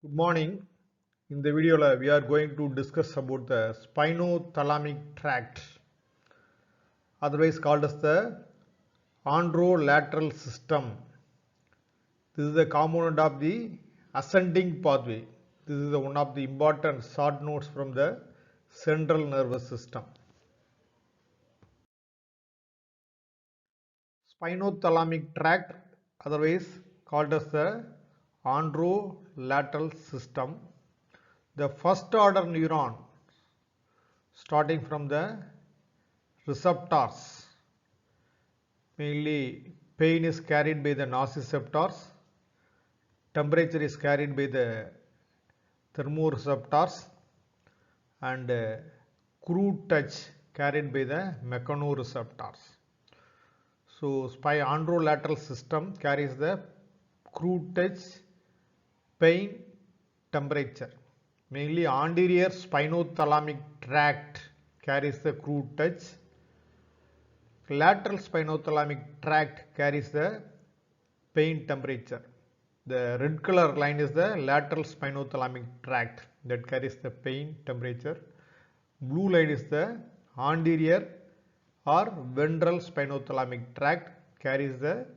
Good morning. In the video, we are going to discuss about the spinothalamic tract, otherwise called as the anterolateral system. This is the component of the ascending pathway. This is one of the important short notes from the central nervous system. Spinothalamic tract, otherwise called as the anterolateral system. The first order neuron starting from the receptors, mainly pain is carried by the nociceptors, temperature is carried by the thermoreceptors, and crude touch carried by the mechanoreceptors. So anterolateral system carries the crude touch, pain, temperature. Mainly anterior spinothalamic tract carries the crude touch. Lateral spinothalamic tract carries the pain, temperature. The red color line is the lateral spinothalamic tract that carries the pain, temperature. Blue line is the anterior or ventral spinothalamic tract carries the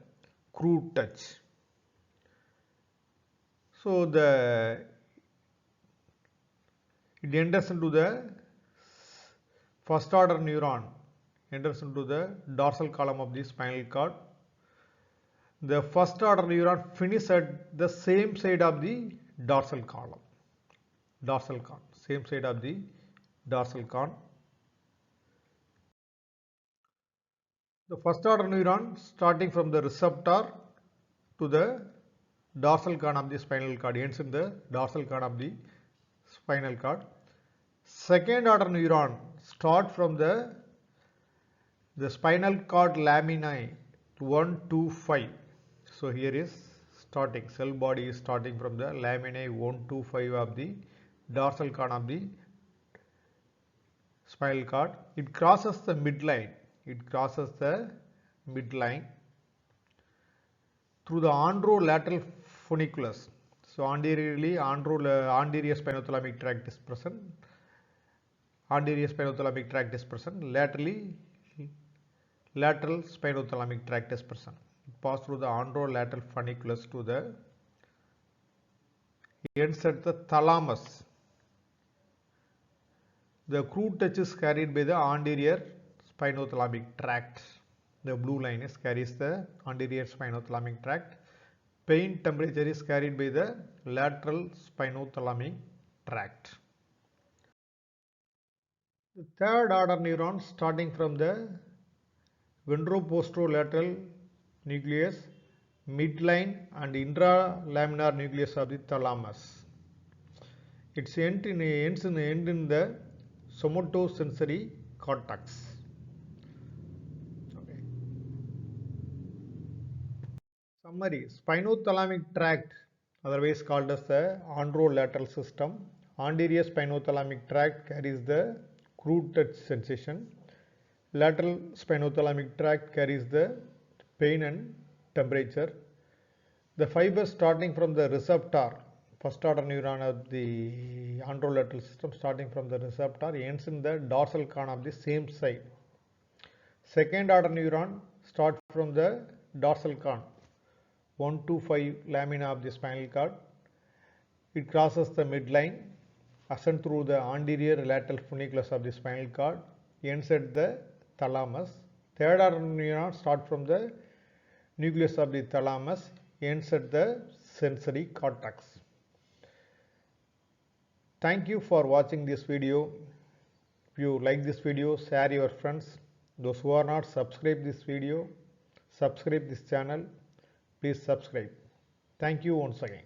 crude touch. So it enters into the first order neuron, enters into the dorsal column of the spinal cord. The first order neuron finishes at the same side of the dorsal column, same side of the dorsal column. The first order neuron starting from the receptor to the dorsal column of the spinal cord, ends in the dorsal column of the spinal cord. Second order neuron start from the spinal cord laminae 1 to 5. So here is starting, cell body is starting from the laminae 1 to 5 of the dorsal column of the spinal cord. It crosses the midline. Through the anterolateral funiculus. So anteriorly, anterior spinothalamic tract is present. Laterally, lateral spinothalamic tract is present. It passes through the anterolateral funiculus to the ends at the thalamus. The crude touch is carried by the anterior spinothalamic tract. The blue line carries the anterior spinothalamic tract. Pain, temperature is carried by the lateral spinothalamic tract. The third order neuron starting from the ventroposterolateral nucleus, midline and intralaminar nucleus of the thalamus. Its ends in the somatosensory cortex. Okay. Summary: spinothalamic tract, otherwise called as the anterolateral system. Anterior spinothalamic tract carries the crude touch sensation. Lateral spinothalamic tract carries the pain and temperature. The fibers starting from the receptor, first order neuron of the anterolateral system starting from the receptor, ends in the dorsal column of the same side. Second order neuron starts from the dorsal column 1 to 5 lamina of the spinal cord. It crosses the midline, ascends through the anterior lateral funiculus of the spinal cord, ends at the thalamus. Third order neuron starts from the nucleus of the thalamus, ends at the sensory cortex. Thank you for watching this video. If you like this video, share your friends. Those who are not subscribed this video, subscribe this channel. Please subscribe. Thank you once again.